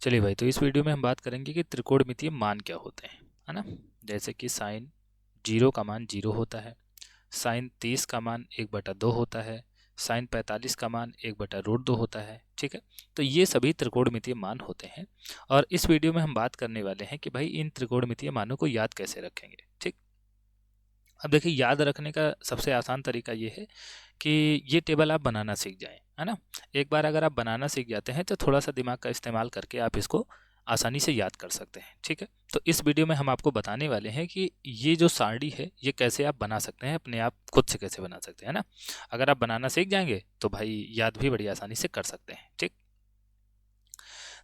चलिए भाई, तो इस वीडियो में हम बात करेंगे कि त्रिकोणमितीय मान क्या होते हैं, है ना। जैसे कि साइन 0 का मान 0 होता है, साइन 30 का मान 1/2 होता है, साइन 45 का मान 1/√2 होता है। ठीक है, तो ये सभी त्रिकोणमितीय मान होते हैं और इस वीडियो में हम बात करने वाले हैं कि भाई इन त्रिकोणमितीय मानों को याद कैसे रखेंगे। ठीक, अब देखिए, याद रखने का सबसे आसान तरीका ये है कि ये टेबल आप बनाना सीख जाएं, है ना। एक बार अगर आप बनाना सीख जाते हैं तो थोड़ा सा दिमाग का इस्तेमाल करके आप इसको आसानी से याद कर सकते हैं। ठीक है, तो इस वीडियो में हम आपको बताने वाले हैं कि ये जो सारणी है ये कैसे आप बना सकते हैं, अपने आप खुद से कैसे बना सकते हैं, है ना। अगर आप बनाना सीख जाएंगे तो भाई याद भी बड़ी आसानी से कर सकते हैं। ठीक,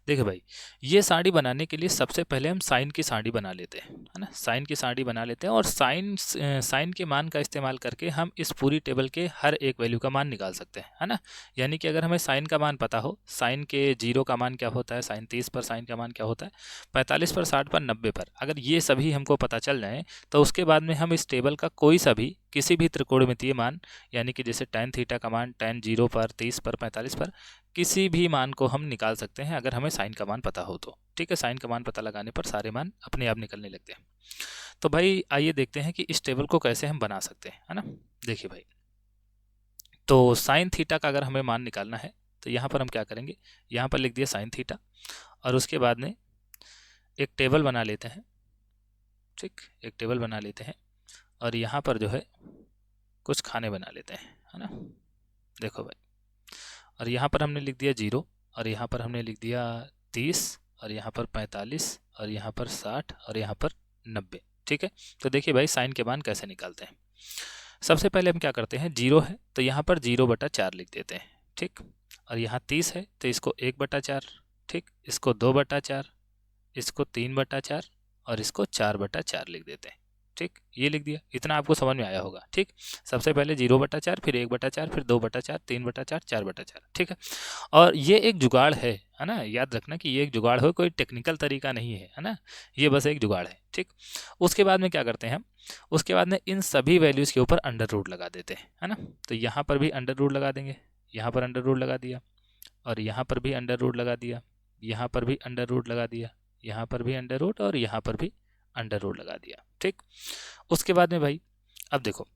देखिए भाई, ये सारणी बनाने के लिए सबसे पहले हम साइन की सारणी बना लेते हैं, है ना। साइन की सारणी बना लेते हैं और साइन के मान का इस्तेमाल करके हम इस पूरी टेबल के हर एक वैल्यू का मान निकाल सकते हैं, है ना। यानी कि अगर हमें साइन का मान पता हो, साइन के 0 का मान क्या होता है, साइन 30 पर साइन का मान क्या होता है, 45 पर, 60 पर, 90 पर, अगर ये सभी हमको पता चल जाए तो उसके बाद में हम इस टेबल का कोई सा भी किसी भी त्रिकोणमितीय मान, यानी कि जैसे tan थीटा का मान tan 0 पर, 30 पर, 45 पर, किसी भी मान को हम निकाल सकते हैं अगर हमें साइन का मान पता हो तो। ठीक है, साइन का मान पता लगाने पर सारे मान अपने आप निकलने लगते हैं। तो भाई आइए देखते हैं कि इस टेबल को कैसे हम बना सकते हैं, है ना। देखिए भाई, तो साइन थीटा का अगर हमें मान निकालना है तो यहाँ पर हम क्या करेंगे, यहाँ पर लिख दिया साइन थीटा और उसके बाद में एक टेबल बना लेते हैं। ठीक, एक टेबल बना लेते हैं और यहाँ पर जो है कुछ खाने बना लेते हैं, है ना। देखो भाई, और यहाँ पर हमने लिख दिया 0 और यहाँ पर हमने लिख दिया 30 और यहाँ पर 45 और यहाँ पर 60 और यहाँ पर 90। ठीक है, तो देखिए भाई साइन के मान कैसे निकालते हैं। सबसे पहले हम क्या करते हैं, 0 है तो यहाँ पर 0/4 लिख देते हैं। ठीक, और यहाँ 30 है तो इसको 1/4, ठीक, इसको 2/4, इसको 3/4 और इसको 4/4 लिख देते हैं। ठीक, ये लिख दिया, इतना आपको समझ में आया होगा। ठीक, सबसे पहले 0/4, फिर 1/4, फिर 2/4, 3/4, 4/4। ठीक है, और ये एक जुगाड़ है ना। याद रखना कि ये एक जुगाड़ हो, कोई टेक्निकल तरीका नहीं है ना, ये बस एक जुगाड़ है। ठीक, उसके बाद में क्या करते हैं हम, उसके बाद में इन सभी वैल्यूज़ के ऊपर अंडर रूट लगा देते हैं, है ना। तो यहाँ पर भी अंडर रूट लगा देंगे, यहाँ पर अंडर रूट लगा दिया और यहाँ पर भी अंडर रूट लगा दिया, यहाँ पर भी अंडर रूट लगा दिया, यहाँ पर भी अंडर रूट और यहाँ पर भी अंडर रूट लगा दिया। ठीक, उसके बाद में भाई अब देखो,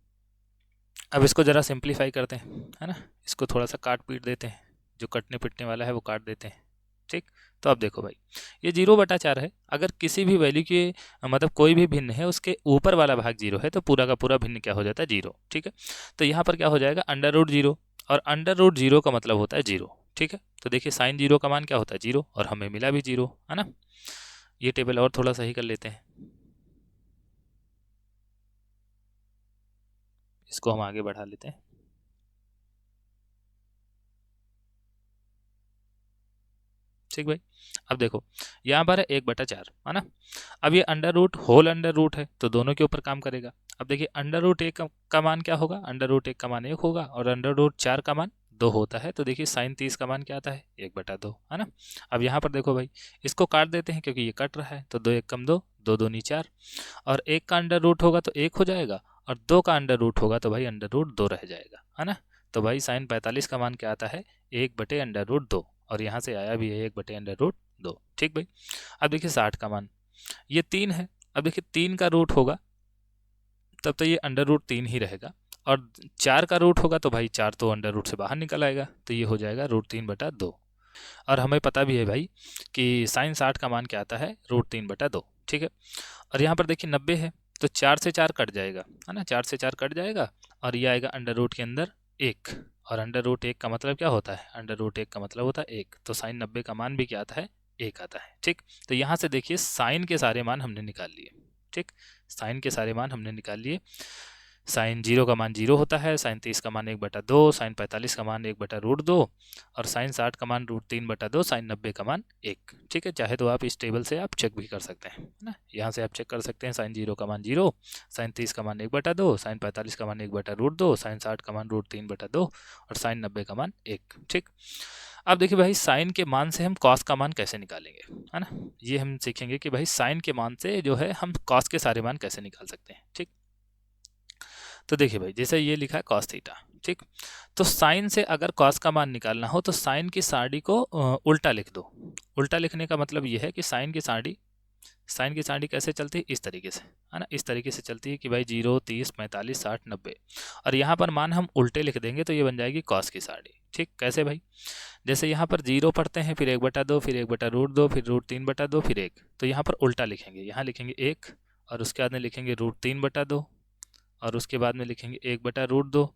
अब इसको ज़रा सिंप्लीफाई करते हैं, है ना। इसको थोड़ा सा काट पीट देते हैं, जो कटने पिटने वाला है वो काट देते हैं। ठीक, तो अब देखो भाई, ये 0/4 है, अगर किसी भी वैल्यू के मतलब कोई भी भिन्न है उसके ऊपर वाला भाग 0 है तो पूरा का पूरा भिन्न क्या हो जाता है, 0। ठीक है, तो यहाँ पर क्या हो जाएगा, अंडर रूट 0 और अंडर रूट 0 का मतलब होता है 0। ठीक है, तो देखिए साइन 0 का मान क्या होता है, 0, और हमें मिला भी 0, है ना। ये टेबल और थोड़ा सही कर लेते हैं, इसको हम आगे बढ़ा लेते हैं। ठीक भाई, अब देखो यहाँ पर है 1/4, है ना। अब ये under root whole under root है तो दोनों के ऊपर काम करेगा। अब देखिए अंडर रूट 1 का मान क्या होगा, अंडर रूट 1 का मान 1 होगा और अंडर रूट 4 का मान 2 होता है। तो देखिए साइन 30 का मान क्या आता है, 1/2, है ना। अब यहाँ पर देखो भाई, इसको काट देते हैं क्योंकि ये कट रहा है, तो 2 1 कम 2, 2 2 4, और 1 का अंडर रूट होगा तो 1 हो जाएगा और 2 का अंडर रूट होगा तो भाई अंडर रूट 2 रह जाएगा, है ना। तो भाई साइन 45 का मान क्या आता है, 1/√2, और यहाँ से आया भी है 1/√2। ठीक भाई, अब देखिए 60 का मान, ये 3 है, अब देखिए 3 का रूट होगा तब तो ये अंडर रूट 3 ही रहेगा, और 4 का रूट होगा तो भाई 4 तो अंडर रूट से बाहर निकल आएगा, तो ये हो जाएगा √3/2। और हमें पता भी है भाई कि साइन 60 का मान क्या आता है, √3/2। ठीक है, और यहाँ पर देखिए 90 है तो 4 से 4 कट जाएगा, है ना, 4 से 4 कट जाएगा और ये आएगा अंडर रूट के अंदर 1, और अंडर रूट 1 का मतलब क्या होता है, अंडर रूट 1 का मतलब होता है 1, तो साइन 90 का मान भी क्या आता है, 1 आता है। ठीक, तो यहाँ से देखिए साइन के सारे मान हमने निकाल लिए। ठीक, साइन के सारे मान हमने निकाल लिए। साइन 0 का मान 0 होता है, साइन 30 का मान 1/2, साइन 45 का मान 1/√2 और साइन 60 का मान √3/2, साइन 90 का मान 1। ठीक है, चाहे तो आप इस टेबल से आप चेक भी कर सकते हैं, है ना। यहाँ से आप चेक कर सकते हैं, साइन 0 का मान 0, साइन 30 का मान 1/2, साइन 45 का मान 1/√2, साइन 60 का मान √3/2 और साइन 90 का मान 1। ठीक, अब देखिए भाई साइन के मान से हम कॉस का मान कैसे निकालेंगे, है ना। ये हम सीखेंगे कि भाई साइन के मान से जो है हम कॉस के सारे मान कैसे निकाल सकते हैं। ठीक, तो देखिए भाई, जैसे ये लिखा है कॉस थीटा, ठीक। तो साइन से अगर कॉस का मान निकालना हो तो साइन की सारणी को उल्टा लिख दो। उल्टा लिखने का मतलब ये है कि साइन की सारणी कैसे चलती है, इस तरीके से, है ना, इस तरीके से चलती है कि भाई 0, 30, 45, 60, 90, और यहाँ पर मान हम उल्टे लिख देंगे तो ये बन जाएगी कॉस की सारणी। ठीक, कैसे भाई, जैसे यहाँ पर 0 पढ़ते हैं, फिर 1/2, फिर 1/√2, फिर √3/2, फिर 1, तो यहाँ पर उल्टा लिखेंगे, यहाँ लिखेंगे 1 और उसके बाद में लिखेंगे √3/2 और उसके बाद में लिखेंगे 1/√2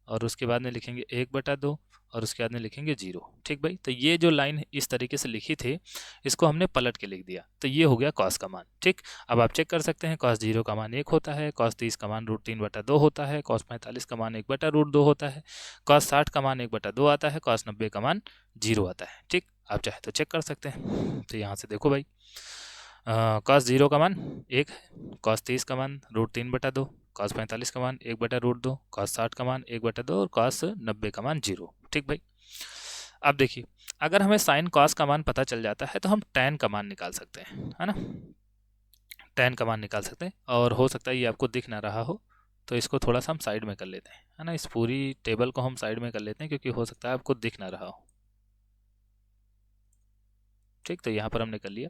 और उसके बाद में लिखेंगे 1/2 और उसके बाद में लिखेंगे 0। ठीक भाई, तो ये जो लाइन इस तरीके से लिखी थी इसको हमने पलट के लिख दिया, तो ये हो गया कॉस का मान। ठीक, अब आप चेक कर सकते हैं, कॉस 0 का मान 1 होता है, कॉस 30 का मान √3/2 होता है, कॉस 45 का मान 1/√2 होता है, कॉस 60 का मान 1/2 आता है, कॉस 90 का मान 0 आता है। ठीक, आप चाहे तो चेक कर सकते हैं। तो यहाँ से देखो भाई, कॉस 0 का मान 1 है, कॉस 30 का मान √3/2, कॉस 45 का मान 1/√2, कॉस 60 का मान 1/2 और कॉस 90 का मान 0। ठीक भाई, अब देखिए, अगर हमें साइन कॉस का मान पता चल जाता है तो हम टैन का मान निकाल सकते हैं, है ना, टैन का मान निकाल सकते हैं। और हो सकता है ये आपको दिख ना रहा हो, तो इसको थोड़ा सा हम साइड में कर लेते हैं, है ना, इस पूरी टेबल को हम साइड में कर लेते हैं क्योंकि हो सकता है आपको दिख ना रहा हो। ठीक, तो यहाँ पर हमने कर लिया।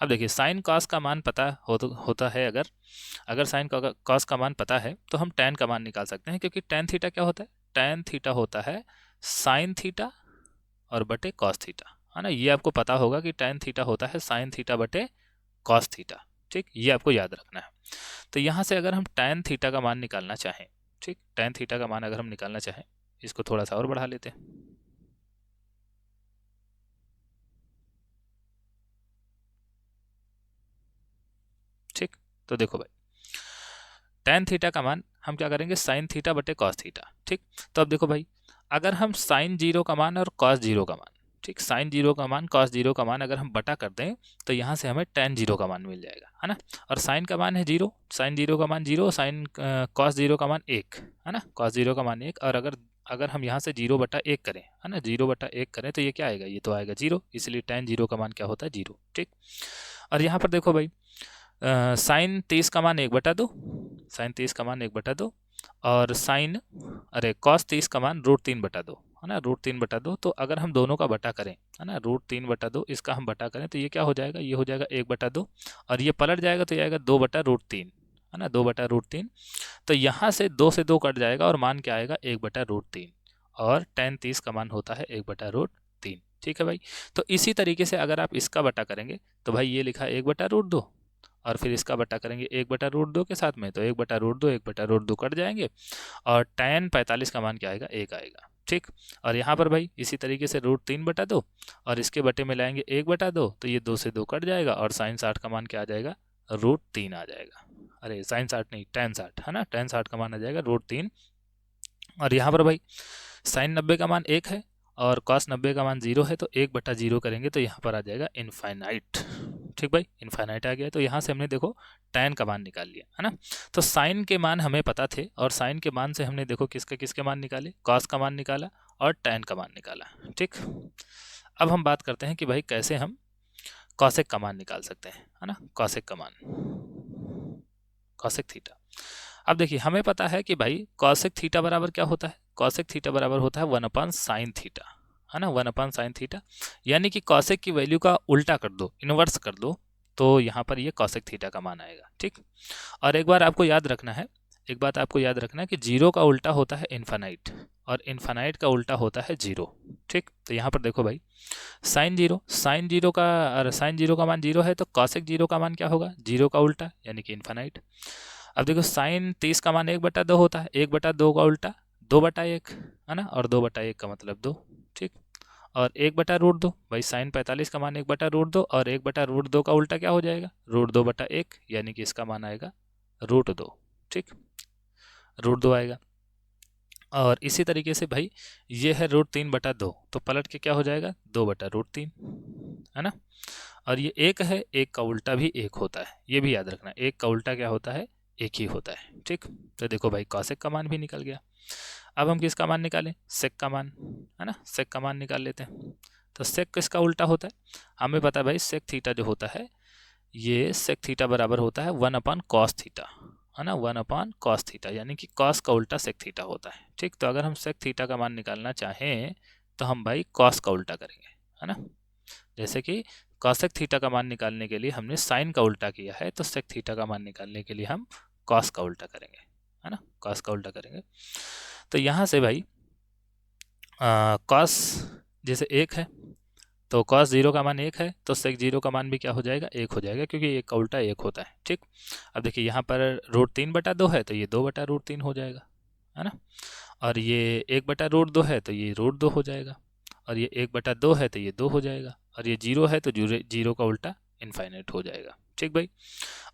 अब देखिए, साइन कॉस का मान पता होता है, अगर साइन कॉस का मान पता है तो हम टैन का मान निकाल सकते हैं, क्योंकि टैन थीटा क्या होता है, टैन थीटा होता है साइन थीटा और बटे कॉस थीटा, है ना, ये आपको पता होगा कि टैन थीटा होता है साइन थीटा बटे कॉस थीटा। ठीक, ये आपको याद रखना है। तो यहाँ से अगर हम टैन थीटा का मान निकालना चाहें, ठीक, टैन थीटा का मान अगर हम निकालना चाहें, इसको थोड़ा सा और बढ़ा लेते हैं। ठीक, तो देखो भाई, टैन थीटा का मान हम क्या करेंगे, साइन थीटा बटे कॉस थीटा। ठीक, तो अब देखो भाई, अगर हम साइन 0 का मान और कॉस 0 का मान, ठीक, साइन 0 का मान कॉस 0 का मान अगर हम बटा कर दें तो यहाँ से हमें टैन 0 का मान मिल जाएगा, है ना। और साइन का मान है 0, साइन 0 का मान 0, साइन कॉस 0 का मान 1, है ना, कॉस 0 का मान 1, और अगर हम यहाँ से 0/1 करें, है ना, 0/1 करें तो ये क्या आएगा, ये तो आएगा 0, इसलिए टैन 0 का मान क्या होता है, 0। ठीक, और यहाँ पर देखो भाई, साइन 30 का मान 1/2, साइन 30 का मान 1/2 और कॉस 30 का मान √3/2, है ना, √3/2। तो अगर हम दोनों का बटा करें, है ना, √3/2 इसका हम बटा करें तो ये क्या हो जाएगा, ये हो जाएगा 1/2 और ये पलट जाएगा तो ये आएगा 2/√3, है ना, 2/√3। तो यहाँ से 2 से 2 कट जाएगा और मान क्या आएगा, 1/√3, और टैन 30 का मान होता है 1/√3। ठीक है भाई, तो इसी तरीके से अगर आप इसका बटा करेंगे तो भाई ये लिखा 1/√2 और फिर इसका बटा करेंगे 1/√2 के साथ में, तो 1/√2 कट जाएंगे और टैन 45 का मान क्या आएगा, 1 आएगा। ठीक, और यहाँ पर भाई इसी तरीके से √3/2 और इसके बटे में लाएंगे 1/2, तो ये 2 से 2 कट जाएगा और साइन 60 का मान क्या आ जाएगा, √3 आ जाएगा। अरे साइन 60 नहीं, टैन 60, है ना, टैन 60 का मान आ जाएगा √3। और यहाँ पर भाई साइन 90 का मान 1 है और कॉस 90 का मान 0 है, तो 1/0 करेंगे तो यहाँ पर आ जाएगा इनफाइनाइट। ठीक भाई, इनफाइनाइट आ गया, तो यहाँ से हमने देखो टैन का मान निकाल लिया, है ना। तो साइन के मान हमें पता थे और साइन के मान से हमने देखो किसके मान निकाले, कॉस का मान निकाला और टैन का मान निकाला। ठीक, अब हम बात करते हैं कि भाई कैसे हम कॉसेक का मान निकाल सकते हैं, है ना, कॉसेक का मान, कॉसेक थीटा। अब देखिए, हमें पता है कि भाई कॉसेक थीटा बराबर क्या होता है, कॉसेक थीटा बराबर होता है 1/sin थीटा, है ना, 1/sin थीटा, यानी कि कॉसेक की वैल्यू का उल्टा कर दो, इन्वर्स कर दो, तो यहाँ पर ये कॉसेक थीटा का मान आएगा। ठीक, और एक बात आपको याद रखना है कि 0 का उल्टा होता है इन्फानाइट और इन्फानाइट का उल्टा होता है 0। ठीक, तो यहाँ पर देखो भाई, साइन 0 का मान 0 है, तो कॉसेक 0 का मान क्या होगा, 0 का उल्टा यानी कि इन्फानाइट। अब देखो, साइन 30 का मान 1/2 होता है, 1/2 का उल्टा 2/1, है ना, और 2/1 का मतलब 2। ठीक, और 1/√2, भाई साइन 45 का मान 1/√2 और 1/√2 का उल्टा क्या हो जाएगा, √2/1, यानी कि इसका मान आएगा √2। ठीक, √2 आएगा। और इसी तरीके से भाई ये है √3/2, तो पलट के क्या हो जाएगा, 2/√3, है ना। और ये 1 है, 1 का उल्टा भी 1 होता है, ये भी याद रखना, 1 का उल्टा क्या होता है, 1 ही होता है। ठीक, तो देखो भाई कॉसेक का मान भी निकल गया। अब हम किसका मान निकालें, सेक का मान, है ना, सेक का मान निकाल लेते हैं। तो सेक किसका उल्टा होता है, हमें पता है भाई सेक थीटा जो होता है, ये सेक थीटा बराबर होता है 1/cos थीटा, है ना 1 कॉस थीटा, यानी कि कॉस का उल्टा सेक थीटा होता है। ठीक, तो अगर हम सेक थीटा का मान निकालना चाहें तो हम भाई कॉस का उल्टा करेंगे, है ना। जैसे कि कॉसेक थीटा का मान निकालने के लिए हमने साइन का उल्टा किया है, तो सेक थीटा का मान निकालने के लिए हम कॉस का उल्टा करेंगे, है ना, कॉस का उल्टा करेंगे। तो यहाँ से भाई कॉस जैसे 1 है तो कॉस 0 का मान 1 है, तो सेक 0 का मान भी क्या हो जाएगा, 1 हो जाएगा, क्योंकि 1 का उल्टा 1 होता है। ठीक, अब देखिए यहाँ पर √3/2 है तो ये 2/√3 हो जाएगा, है ना। और ये 1/√2 है तो ये √2 हो जाएगा, और ये 1/2 है तो ये 2 हो जाएगा, और ये 0 है तो 0 का उल्टा इनफाइनाइट हो जाएगा। ठीक भाई,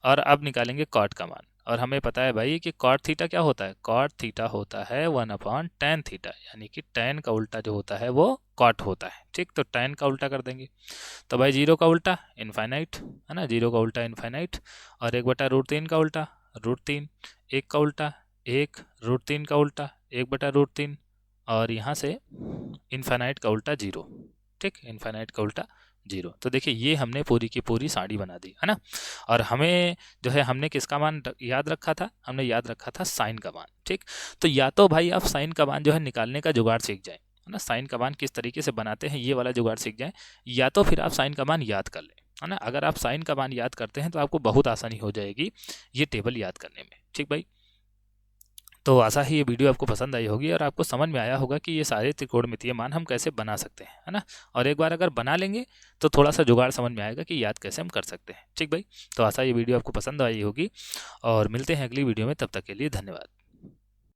और अब निकालेंगे कॉट का मान, और हमें पता है भाई कि कॉट थीटा क्या होता है, कॉट थीटा होता है 1/tan थीटा, यानी कि tan का उल्टा जो होता है वो कॉट होता है। ठीक, तो tan का उल्टा कर देंगे, तो भाई 0 का उल्टा इनफाइनाइट, है ना, 0 का उल्टा इनफाइनाइट, और 1/√3 का उल्टा √3, 1 का उल्टा 1, √3 का उल्टा 1/√3, और यहाँ से इनफाइनाइट का उल्टा 0। ठीक, इनफाइनाइट का उल्टा 0। तो देखिए ये हमने पूरी की पूरी साड़ी बना दी, है ना। और हमें जो है हमने किसका मान याद रखा था, हमने याद रखा था साइन का मान। ठीक, तो या तो भाई आप साइन का मान जो है निकालने का जुगाड़ सीख जाएं, है ना, साइन का मान किस तरीके से बनाते हैं ये वाला जुगाड़ सीख जाएं, या तो फिर आप साइन का मान याद कर लें, है ना। अगर आप साइन का मान याद करते हैं तो आपको बहुत आसानी हो जाएगी ये टेबल याद करने में। ठीक भाई, तो आशा है ये वीडियो आपको पसंद आई होगी और आपको समझ में आया होगा कि ये सारे त्रिकोणमितीय मान हम कैसे बना सकते हैं, है ना। और एक बार अगर बना लेंगे तो थोड़ा सा जुगाड़ समझ में आएगा कि याद कैसे हम कर सकते हैं। ठीक भाई, तो आशा ये वीडियो आपको पसंद आई होगी और मिलते हैं अगली वीडियो में, तब तक के लिए धन्यवाद।